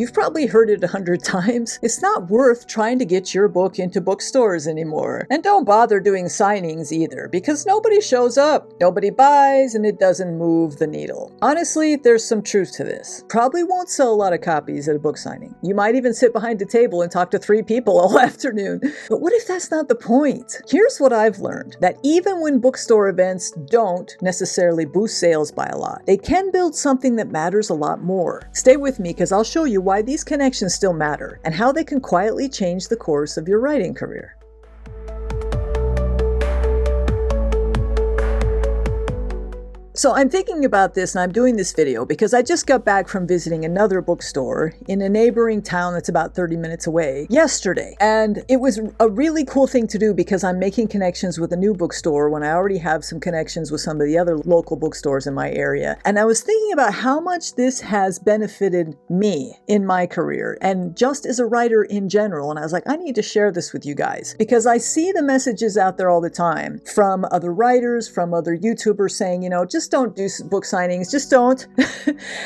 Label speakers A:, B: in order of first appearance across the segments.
A: You've probably heard it 100 times. It's not worth trying to get your book into bookstores anymore. And don't bother doing signings either, because nobody shows up, nobody buys, and it doesn't move the needle. Honestly, there's some truth to this. Probably won't sell a lot of copies at a book signing. You might even sit behind a table and talk to 3 people all afternoon. But what if that's not the point? Here's what I've learned, that even when bookstore events don't necessarily boost sales by a lot, they can build something that matters a lot more. Stay with me because I'll show you why these connections still matter and how they can quietly change the course of your writing career. So I'm thinking about this and I'm doing this video because I just got back from visiting another bookstore in a neighboring town that's about 30 minutes away yesterday. And it was a really cool thing to do because I'm making connections with a new bookstore when I already have some connections with some of the other local bookstores in my area. And I was thinking about how much this has benefited me in my career and just as a writer in general. And I was like, I need to share this with you guys because I see the messages out there all the time from other writers, from other YouTubers saying, just don't do book signings, just don't.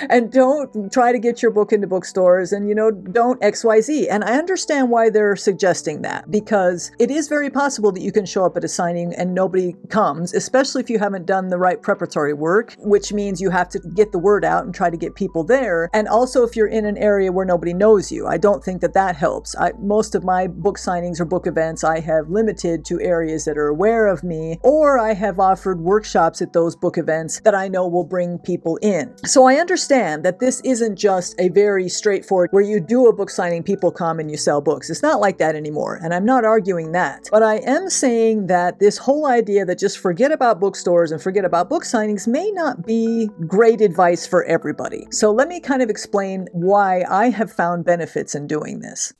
A: And don't try to get your book into bookstores and, don't XYZ. And I understand why they're suggesting that because it is very possible that you can show up at a signing and nobody comes, especially if you haven't done the right preparatory work, which means you have to get the word out and try to get people there. And also if you're in an area where nobody knows you, I don't think that helps. Most of my book signings or book events, I have limited to areas that are aware of me, or I have offered workshops at those book events that I know will bring people in. So I understand that this isn't just a very straightforward where you do a book signing, people come and you sell books. It's not like that anymore. And I'm not arguing that. But I am saying that this whole idea that just forget about bookstores and forget about book signings may not be great advice for everybody. So let me kind of explain why I have found benefits in doing this.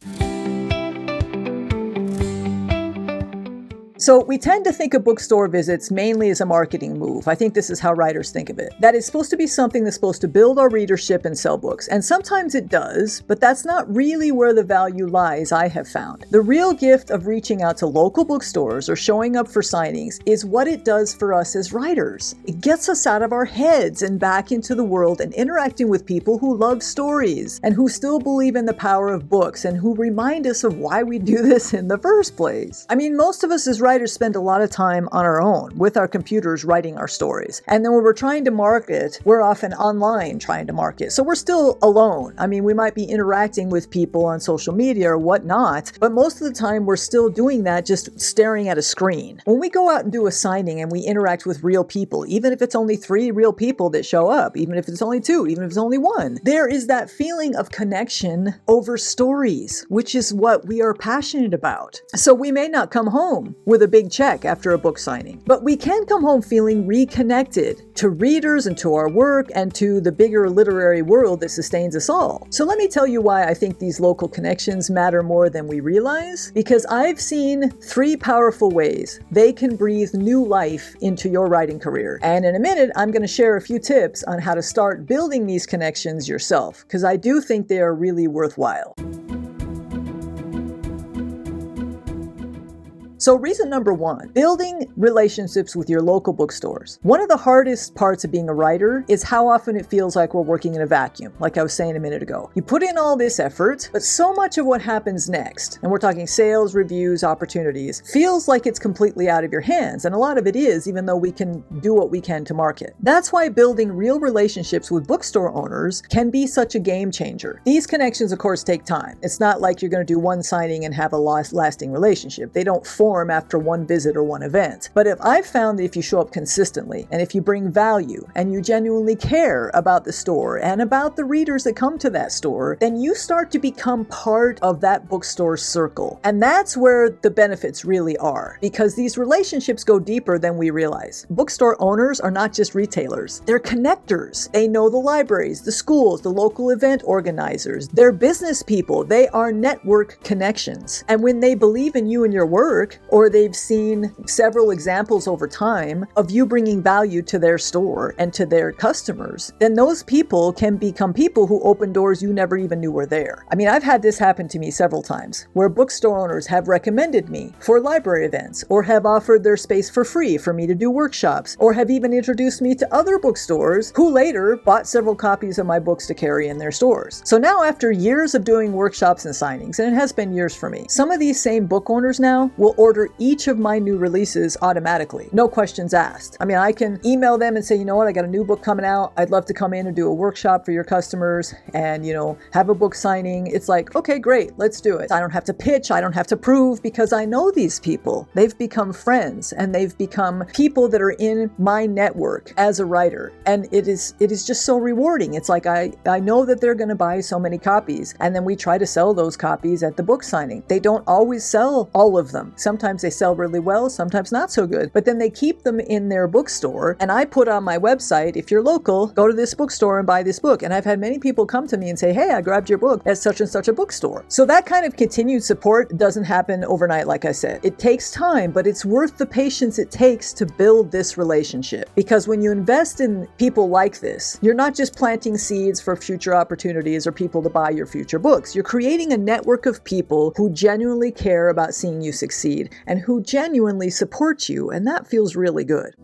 A: So we tend to think of bookstore visits mainly as a marketing move. I think this is how writers think of it. That it's supposed to be something that's supposed to build our readership and sell books. And sometimes it does, but that's not really where the value lies, I have found. The real gift of reaching out to local bookstores or showing up for signings is what it does for us as writers. It gets us out of our heads and back into the world and interacting with people who love stories and who still believe in the power of books and who remind us of why we do this in the first place. I mean, most of us as writers spend a lot of time on our own with our computers writing our stories. And then when we're trying to market, we're often online trying to market. So we're still alone. I mean, we might be interacting with people on social media or whatnot, but most of the time we're still doing that just staring at a screen. When we go out and do a signing and we interact with real people, even if it's only 3 real people that show up, even if it's only 2, even if it's only 1, there is that feeling of connection over stories, which is what we are passionate about. So we may not come home with a big check after a book signing, but we can come home feeling reconnected to readers and to our work and to the bigger literary world that sustains us all. So let me tell you why I think these local connections matter more than we realize, because I've seen 3 powerful ways they can breathe new life into your writing career. And in a minute, I'm going to share a few tips on how to start building these connections yourself, because I do think they are really worthwhile. So reason number 1, building relationships with your local bookstores. One of the hardest parts of being a writer is how often it feels like we're working in a vacuum, like I was saying a minute ago. You put in all this effort, but so much of what happens next, and we're talking sales, reviews, opportunities, feels like it's completely out of your hands. And a lot of it is, even though we can do what we can to market. That's why building real relationships with bookstore owners can be such a game changer. These connections, of course, take time. It's not like you're going to do one signing and have a lasting relationship. They don't form after one visit or one event. But I've found that if you show up consistently and if you bring value and you genuinely care about the store and about the readers that come to that store, then you start to become part of that bookstore circle. And that's where the benefits really are, because these relationships go deeper than we realize. Bookstore owners are not just retailers. They're connectors. They know the libraries, the schools, the local event organizers. They're business people. They are network connections. And when they believe in you and your work, or they've seen several examples over time of you bringing value to their store and to their customers, then those people can become people who open doors you never even knew were there. I mean, I've had this happen to me several times, where bookstore owners have recommended me for library events, or have offered their space for free for me to do workshops, or have even introduced me to other bookstores who later bought several copies of my books to carry in their stores. So now, after years of doing workshops and signings, and it has been years for me, some of these same book owners now will order each of my new releases automatically, no questions asked. I mean, I can email them and say, you know what, I got a new book coming out. I'd love to come in and do a workshop for your customers and, have a book signing. It's like, okay, great, let's do it. I don't have to pitch. I don't have to prove, because I know these people. They've become friends and they've become people that are in my network as a writer. And it is just so rewarding. It's like, I know that they're going to buy so many copies, and then we try to sell those copies at the book signing. They don't always sell all of them. Sometimes they sell really well, sometimes not so good, but then they keep them in their bookstore. And I put on my website, if you're local, go to this bookstore and buy this book. And I've had many people come to me and say, hey, I grabbed your book at such and such a bookstore. So that kind of continued support doesn't happen overnight, like I said. It takes time, but it's worth the patience it takes to build this relationship. Because when you invest in people like this, you're not just planting seeds for future opportunities or people to buy your future books. You're creating a network of people who genuinely care about seeing you succeed and who genuinely support you, and that feels really good.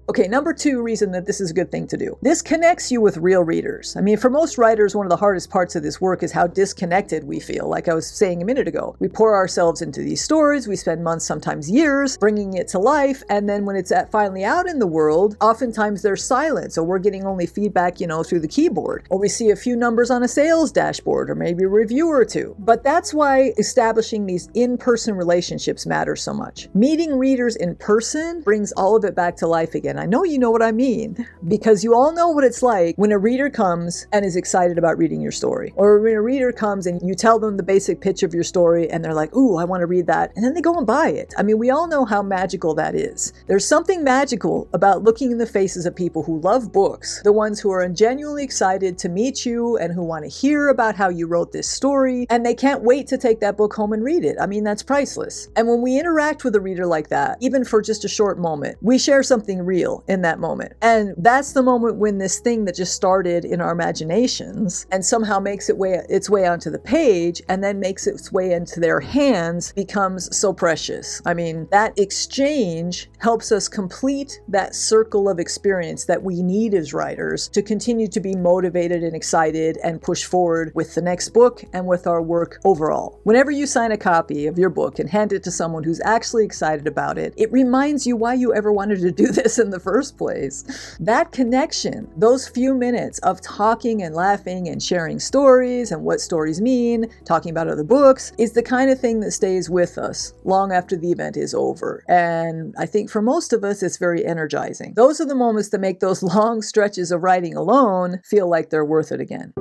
A: Okay, number 2 reason that this is a good thing to do. This connects you with real readers. I mean, for most writers, one of the hardest parts of this work is how disconnected we feel. Like I was saying a minute ago, we pour ourselves into these stories, we spend months, sometimes years, bringing it to life, and then when it's finally out in the world, oftentimes there's silence, or we're getting only feedback, through the keyboard, or we see a few numbers on a sales dashboard, or maybe a review or two. But that's why establishing these in-person relationships matters so much. Meeting readers in person brings all of it back to life again. I know you know what I mean, because you all know what it's like when a reader comes and is excited about reading your story, or when a reader comes and you tell them the basic pitch of your story and they're like, ooh, I want to read that, and then they go and buy it. I mean, we all know how magical that is. There's something magical about looking in the faces of people who love books, the ones who are genuinely excited to meet you and who want to hear about how you wrote this story, and they can't wait to take that book home and read it. I mean, that's priceless. And when we interact with a reader like that, even for just a short moment, we share something real in that moment. And that's the moment when this thing that just started in our imaginations and somehow makes its way onto the page and then makes its way into their hands becomes so precious. I mean, that exchange helps us complete that circle of experience that we need as writers to continue to be motivated and excited and push forward with the next book and with our work overall. Whenever you sign a copy of your book and hand it to someone who's actually excited about it, it reminds you why you ever wanted to do this in the first place. That connection, those few minutes of talking and laughing and sharing stories and what stories mean, talking about other books, is the kind of thing that stays with us long after the event is over. And I think for most of us, it's very energizing. Those are the moments that make those long stretches of writing alone feel like they're worth it again.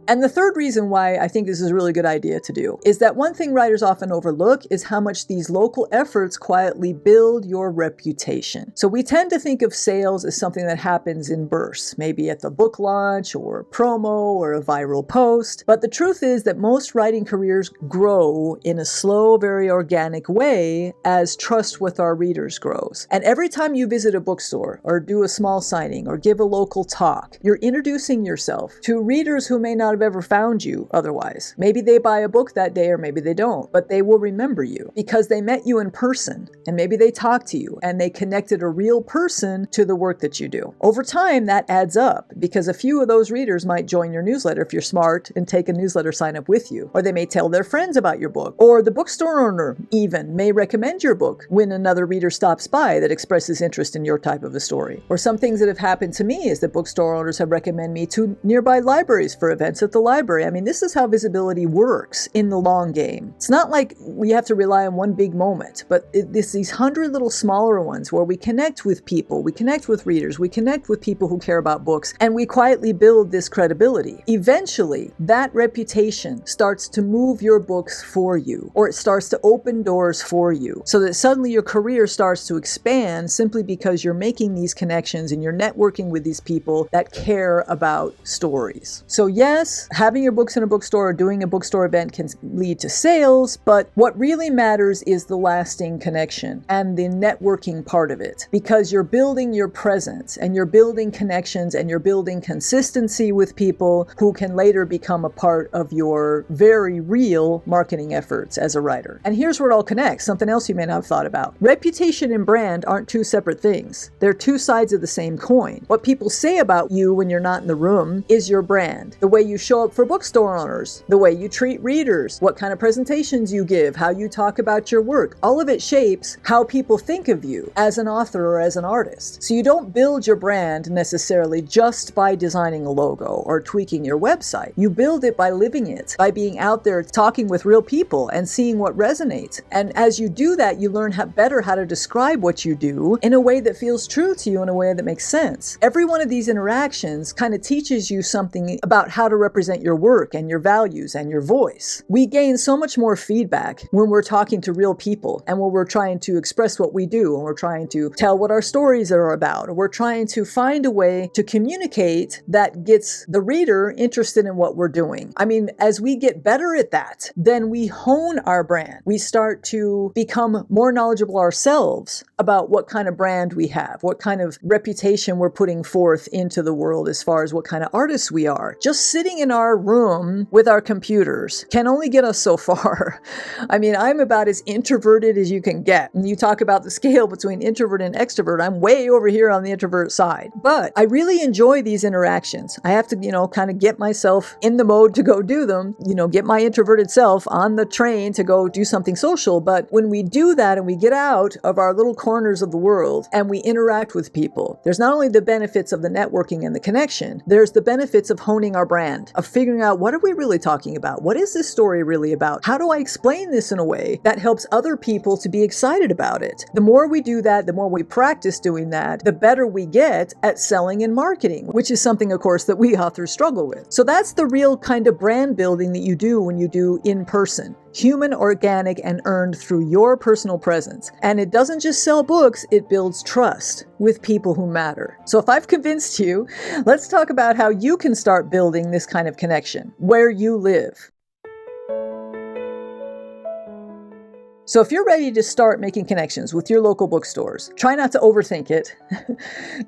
A: And the third reason why I think this is a really good idea to do is that one thing writers often overlook is how much these local efforts quietly build your reputation. So we tend to think of sales as something that happens in bursts, maybe at the book launch or a promo or a viral post. But the truth is that most writing careers grow in a slow, very organic way as trust with our readers grows. And every time you visit a bookstore or do a small signing or give a local talk, you're introducing yourself to readers who may not have ever found you otherwise. Maybe they buy a book that day or maybe they don't, but they will remember you because they met you in person and maybe they talked to you and they connected a real person to the work that you do. Over time, that adds up because a few of those readers might join your newsletter if you're smart and take a newsletter sign up with you, or they may tell their friends about your book, or the bookstore owner even may recommend your book when another reader stops by that expresses interest in your type of a story. Or some things that have happened to me is that bookstore owners have recommended me to nearby libraries for events at the library. I mean, this is how visibility works in the long game. It's not like we have to rely on one big moment, but it's these 100 little smaller ones where we connect with people, we connect with readers, we connect with people who care about books, and we quietly build this credibility. Eventually, that reputation starts to move your books for you, or it starts to open doors for you, so that suddenly your career starts to expand simply because you're making these connections and you're networking with these people that care about stories. So yes, having your books in a bookstore or doing a bookstore event can lead to sales, but what really matters is the lasting connection and the networking part of it, because you're building your presence and you're building connections and you're building consistency with people who can later become a part of your very real marketing efforts as a writer. And here's where it all connects, something else you may not have thought about. Reputation and brand aren't two separate things. They're two sides of the same coin. What people say about you when you're not in the room is your brand. The way you show up for bookstore owners, the way you treat readers, what kind of presentations you give, how you talk about your work. All of it shapes how people think of you as an author or as an artist. So you don't build your brand necessarily just by designing a logo or tweaking your website. You build it by living it, by being out there talking with real people and seeing what resonates. And as you do that, you learn better how to describe what you do in a way that feels true to you, in a way that makes sense. Every one of these interactions kind of teaches you something about how to represent your work and your values and your voice. We gain so much more feedback when we're talking to real people and when we're trying to express what we do and we're trying to tell what our stories are about, or we're trying to find a way to communicate that gets the reader interested in what we're doing. I mean, as we get better at that, then we hone our brand. We start to become more knowledgeable ourselves about what kind of brand we have, what kind of reputation we're putting forth into the world as far as what kind of artists we are. Just sitting in our room with our computers can only get us so far. I mean, I'm about as introverted as you can get. And you talk about the scale between introvert and extrovert. I'm way over here on the introvert side. But I really enjoy these interactions. I have to, kind of get myself in the mode to go do them, get my introverted self on the train to go do something social. But when we do that and we get out of our little corners of the world and we interact with people, there's not only the benefits of the networking and the connection, there's the benefits of honing our brand, of figuring out what are we really talking about? What is this story really about? How do I explain this in a way that helps other people to be excited about it? The more we do that, the more we practice doing that, the better we get at selling and marketing, which is something, of course, that we authors struggle with. So that's the real kind of brand building that you do when you do in person. Human, organic, and earned through your personal presence. And it doesn't just sell books, it builds trust with people who matter. So if I've convinced you, let's talk about how you can start building this kind of connection where you live. So if you're ready to start making connections with your local bookstores, try not to overthink it.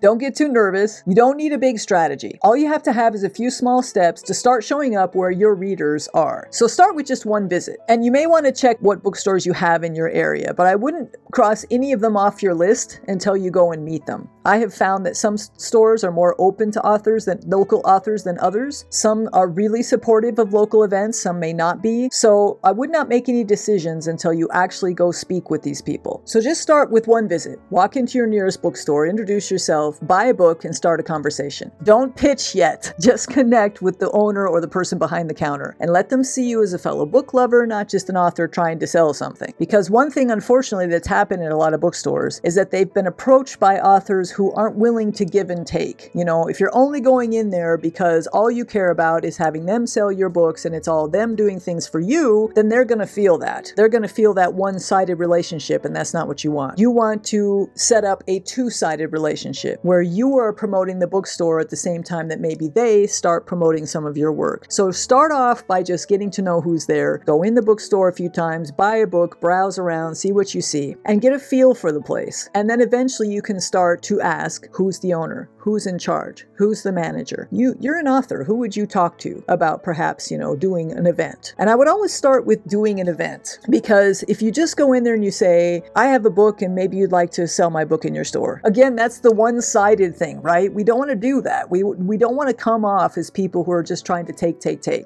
A: Don't get too nervous. You don't need a big strategy. All you have to have is a few small steps to start showing up where your readers are. So start with just one visit. And you may want to check what bookstores you have in your area, but I wouldn't cross any of them off your list until you go and meet them. I have found that some stores are more open to local authors than others. Some are really supportive of local events, some may not be. So I would not make any decisions until you actually go speak with these people. So just start with one visit. Walk into your nearest bookstore, introduce yourself, buy a book, and start a conversation. Don't pitch yet. Just connect with the owner or the person behind the counter and let them see you as a fellow book lover, not just an author trying to sell something. Because one thing, unfortunately, that's happened in a lot of bookstores is that they've been approached by authors who aren't willing to give and take. If you're only going in there because all you care about is having them sell your books and it's all them doing things for you, then they're going to feel that. They're going to feel that one-sided relationship, and that's not what you want. You want to set up a two-sided relationship where you are promoting the bookstore at the same time that maybe they start promoting some of your work. So start off by just getting to know who's there. Go in the bookstore a few times, buy a book, browse around, see what you see, and get a feel for the place. And then eventually you can start to ask, who's the owner? Who's in charge? Who's the manager? You're an author. Who would you talk to about perhaps, doing an event? And I would always start with doing an event, because if you just go in there and you say, I have a book and maybe you'd like to sell my book in your store. Again, that's the one-sided thing, right? We don't want to do that. We don't want to come off as people who are just trying to take.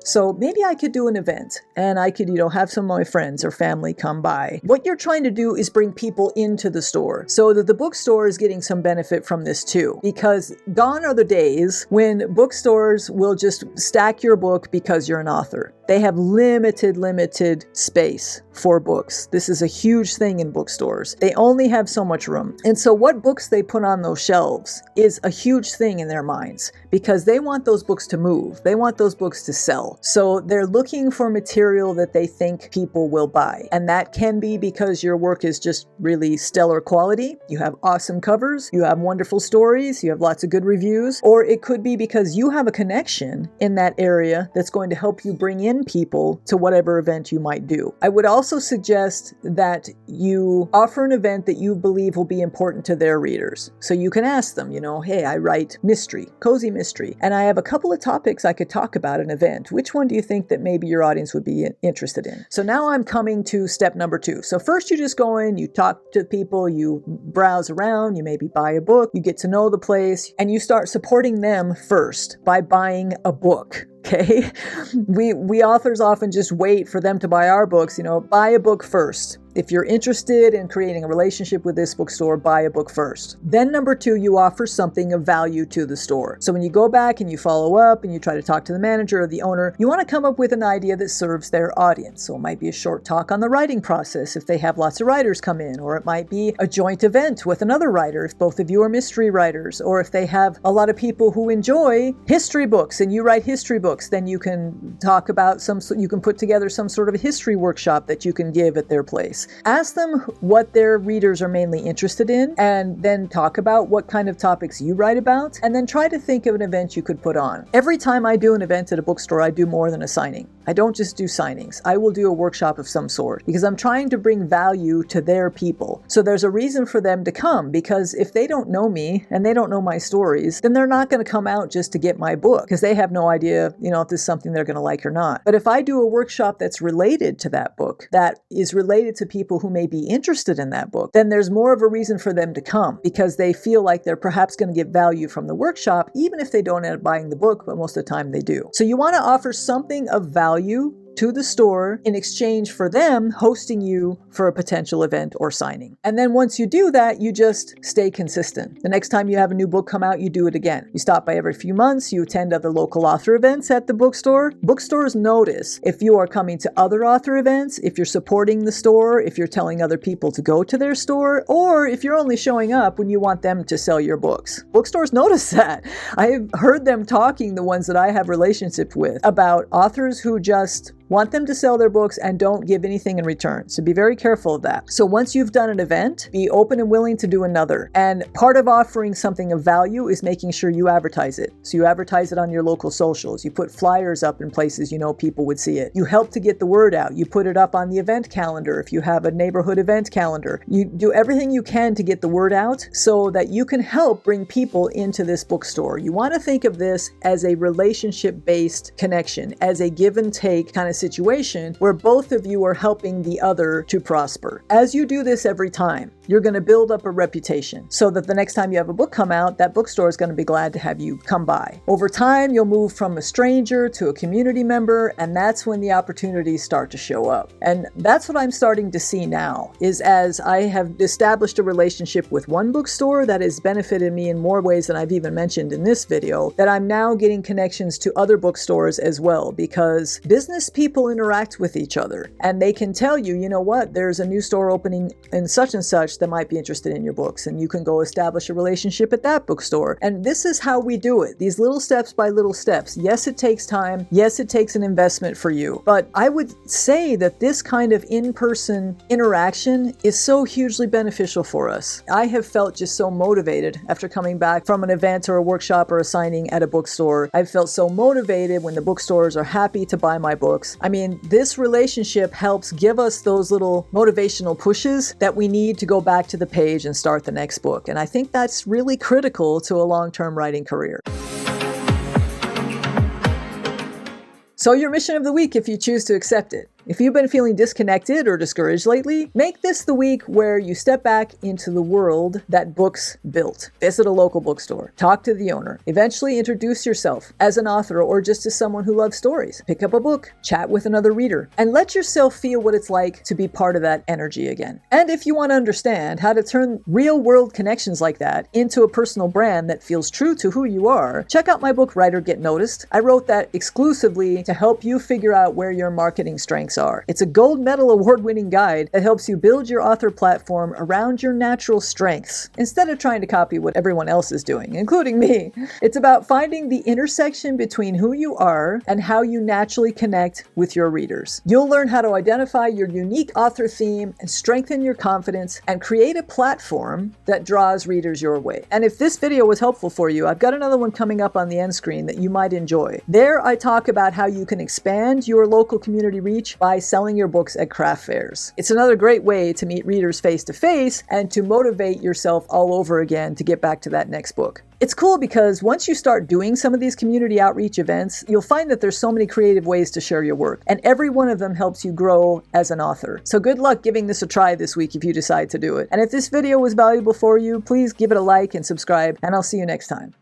A: So maybe I could do an event and I could, have some of my friends or family come by. What you're trying to do is bring people into the store so that the bookstore is getting some benefit from this too. Because gone are the days when bookstores will just stack your book because you're an author. They have limited space for books. This is a huge thing in bookstores. They only have so much room. And so what books they put on those shelves is a huge thing in their minds because they want those books to move. They want those books to sell. So they're looking for material that they think people will buy. And that can be because your work is just really stellar quality. You have awesome covers. You have wonderful stories. You have lots of good reviews. Or it could be because you have a connection in that area that's going to help you bring in people to whatever event you might do. I would also suggest that you offer an event that you believe will be important to their readers. So you can ask them, hey, I write mystery, cozy mystery, and I have a couple of topics I could talk about at an event. Which one do you think that maybe your audience would be interested in? So now I'm coming to step number 2. So first you just go in, you talk to people, you browse around, you maybe buy a book, you get to know the place, and you start supporting them first by buying a book. Okay, we authors often just wait for them to buy our books. Buy a book first. If you're interested in creating a relationship with this bookstore, buy a book first. Then number 2, you offer something of value to the store. So when you go back and you follow up and you try to talk to the manager or the owner, you want to come up with an idea that serves their audience. So it might be a short talk on the writing process if they have lots of writers come in, or it might be a joint event with another writer if both of you are mystery writers, or if they have a lot of people who enjoy history books and you write history books, then you can talk about you can put together some sort of a history workshop that you can give at their place. Ask them what their readers are mainly interested in, and then talk about what kind of topics you write about, and then try to think of an event you could put on. Every time I do an event at a bookstore, I do more than a signing. I don't just do signings. I will do a workshop of some sort because I'm trying to bring value to their people. So there's a reason for them to come, because if they don't know me and they don't know my stories, then they're not going to come out just to get my book because they have no idea, if this is something they're going to like or not. But if I do a workshop that's related to that book, that is related to people who may be interested in that book, then there's more of a reason for them to come because they feel like they're perhaps going to get value from the workshop, even if they don't end up buying the book, but most of the time they do. So you want to offer something of value to the store in exchange for them hosting you for a potential event or signing. And then once you do that, you just stay consistent. The next time you have a new book come out, you do it again. You stop by every few months, you attend other local author events at the bookstore. Bookstores notice if you are coming to other author events, if you're supporting the store, if you're telling other people to go to their store, or if you're only showing up when you want them to sell your books. Bookstores notice that. I've heard them talking, the ones that I have relationships with, about authors who just want them to sell their books and don't give anything in return. So be very careful of that. So once you've done an event, be open and willing to do another. And part of offering something of value is making sure you advertise it. So you advertise it on your local socials. You put flyers up in places people would see it. You help to get the word out. You put it up on the event calendar if you have a neighborhood event calendar. You do everything you can to get the word out so that you can help bring people into this bookstore. You want to think of this as a relationship-based connection, as a give and take kind of situation where both of you are helping the other to prosper. As you do this every time, you're going to build up a reputation so that the next time you have a book come out, that bookstore is going to be glad to have you come by. Over time, you'll move from a stranger to a community member, and that's when the opportunities start to show up. And that's what I'm starting to see now, is as I have established a relationship with one bookstore that has benefited me in more ways than I've even mentioned in this video, that I'm now getting connections to other bookstores as well, because business people interact with each other, and they can tell you, there's a new store opening in such and such that might be interested in your books, and you can go establish a relationship at that bookstore. And this is how we do it, these little steps by little steps. Yes, it takes time. Yes, it takes an investment for you. But I would say that this kind of in-person interaction is so hugely beneficial for us. I have felt just so motivated after coming back from an event or a workshop or a signing at a bookstore. I've felt so motivated when the bookstores are happy to buy my books. I mean, this relationship helps give us those little motivational pushes that we need to go back to the page and start the next book. And I think that's really critical to a long-term writing career. So your mission of the week, if you choose to accept it, If you've been feeling disconnected or discouraged lately, make this the week where you step back into the world that books built. Visit a local bookstore, talk to the owner, eventually introduce yourself as an author or just as someone who loves stories. Pick up a book, chat with another reader, and let yourself feel what it's like to be part of that energy again. And if you want to understand how to turn real-world connections like that into a personal brand that feels true to who you are, check out my book, Writer Get Noticed. I wrote that exclusively to help you figure out where your marketing strengths are. It's a gold medal award-winning guide that helps you build your author platform around your natural strengths instead of trying to copy what everyone else is doing, including me. It's about finding the intersection between who you are and how you naturally connect with your readers. You'll learn how to identify your unique author theme and strengthen your confidence and create a platform that draws readers your way. And if this video was helpful for you, I've got another one coming up on the end screen that you might enjoy. There I talk about how you can expand your local community reach by selling your books at craft fairs. It's another great way to meet readers face to face and to motivate yourself all over again to get back to that next book. It's cool because once you start doing some of these community outreach events, you'll find that there's so many creative ways to share your work, and every one of them helps you grow as an author. So good luck giving this a try this week if you decide to do it. And if this video was valuable for you, please give it a like and subscribe, and I'll see you next time.